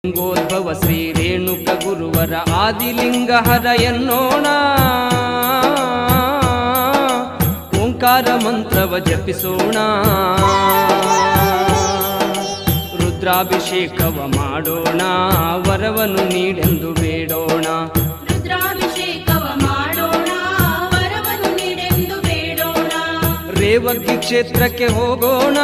ಲಿಂಗೋದ್ಭವ ಶ್ರೀ ರೇಣುಕ ಗುರುವರ ಆದಿಲಿಂಗ ಹರ ಎನ್ನೋಣ. ಓಂಕಾರ ಮಂತ್ರವ ಜಪಿಸೋಣ. ರುದ್ರಾಭಿಷೇಕವ ಮಾಡೋಣ. ವರವನ್ನು ನೀಡೆಂದು ಬೇಡೋಣ. ರುದ್ರಾಭಿಷೇಕವ ಮಾಡೋಣ. ವರವನ್ನು ನೀಡೆಂದು ಬೇಡೋಣ. ರೇವಗಿ ಕ್ಷೇತ್ರಕ್ಕೆ ಹೋಗೋಣ.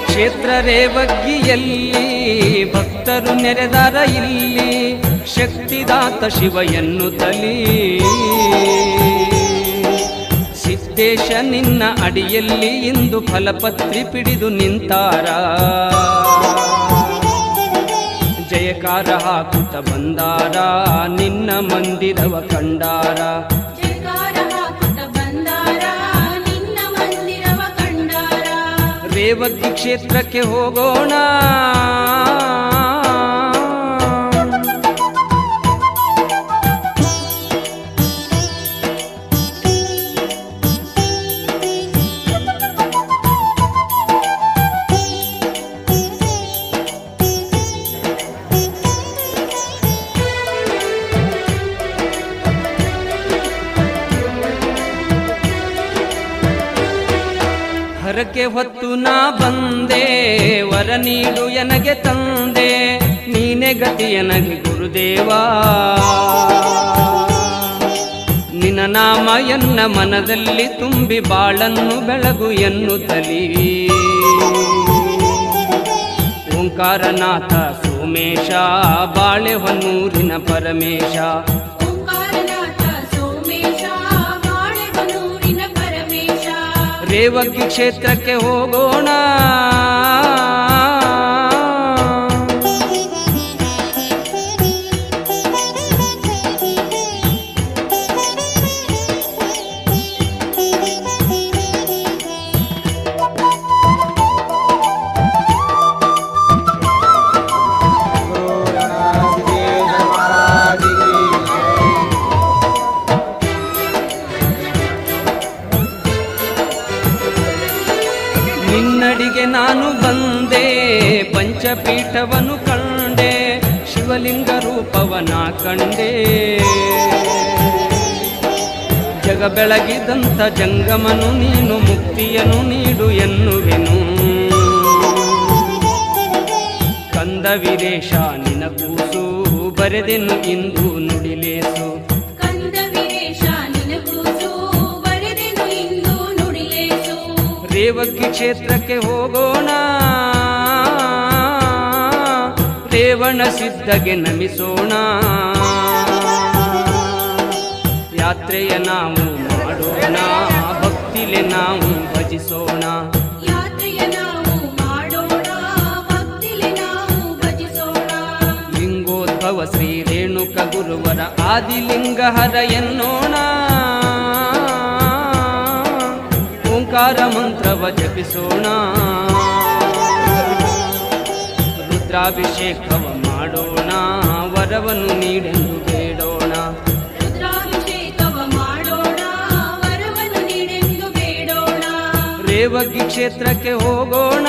ಕ್ಷೇತ್ರ ರೇವಗ್ಗಿಯಲ್ಲಿ ಭಕ್ತರು ನೆರೆದಾರ ಇಲ್ಲಿ. ಶಕ್ತಿದಾತ ಶಿವ ಎನ್ನುತ್ತಲೀ ಸಿದ್ದೇಶ ನಿನ್ನ ಅಡಿಯಲ್ಲಿ ಇಂದು ಫಲಪತ್ರಿ ಪಿಡಿದು ನಿಂತಾರ. ಜಯಕಾರ ಹಾಕುತ್ತ ಬಂದಾರ. ನಿನ್ನ ಮಂದಿರವ ಕಂಡಾರ. ರೇವಗಿ ಕ್ಷೇತ್ರಕ್ಕೆ ಹೋಗೋಣ. ಹರಕೆ ಹೊತ್ತು ನಾ ಬಂದೆ. ವರ ನೀಡು ಎನಗೆ ತಂದೆ. ನೀನೆ ಗತಿ ಎನಗೆ ಗುರುದೇವಾ. ನಿನ್ನ ನಾಮ ಎನ್ನ ಮನದಲ್ಲಿ ತುಂಬಿ ಬಾಳನ್ನು ಬೆಳಗು ಎನ್ನುತ್ತಲೀ ಓಂಕಾರನಾಥ ಸೋಮೇಶ ಬಾಳೆಹೊನ್ನೂರಿನ ಪರಮೇಶ. ರೇವಗಿ ಕ್ಷೇತ್ರಕ್ಕೆ ಹೋಗೋಣ. ನಿನ್ನಡಿಗೆ ನಾನು ಬಂದೆ. ಪಂಚಪೀಠವನ್ನು ಕಂಡೆ. ಶಿವಲಿಂಗ ರೂಪವನ ಕಂಡೆ. ಜಗ ಬೆಳಗಿದಂಥ ಜಂಗಮನು ನೀನು. ಮುಕ್ತಿಯನ್ನು ನೀಡು ಎನ್ನುವೆನು. ಕಂದ ವೀರೇಶ ನಿನ ಕೂಸು ಬರೆದೆನು ಇಂದು ನುಡಿಲೇಸು. ರೇವಗಿ ಕ್ಷೇತ್ರಕ್ಕೆ ಹೋಗೋಣ. ರೇವಣ ಸಿದ್ಧಗೆ ನಮಿಸೋಣ. ಯಾತ್ರೆಯ ನಾವು ಮಾಡೋಣ. ಭಕ್ತಿಲೆ ನಾವು ಭಜಿಸೋಣ. ಲಿಂಗೋದ್ಭವ ಶ್ರೀ ರೇಣುಕ ಗುರುವರ ಆದಿಲಿಂಗ ಹರ ಎನ್ನೋಣ. ಓಂಕಾರ ಮಂತ್ರವ ಜಪಿಸೋಣ. ರುದ್ರಾಭಿಷೇಕವ ಮಾಡೋಣ. ವರವನ್ನು ನೀಡೆಂದು ಬೇಡೋಣ. ರೇವಗಿ ಕ್ಷೇತ್ರಕ್ಕೆ ಹೋಗೋಣ.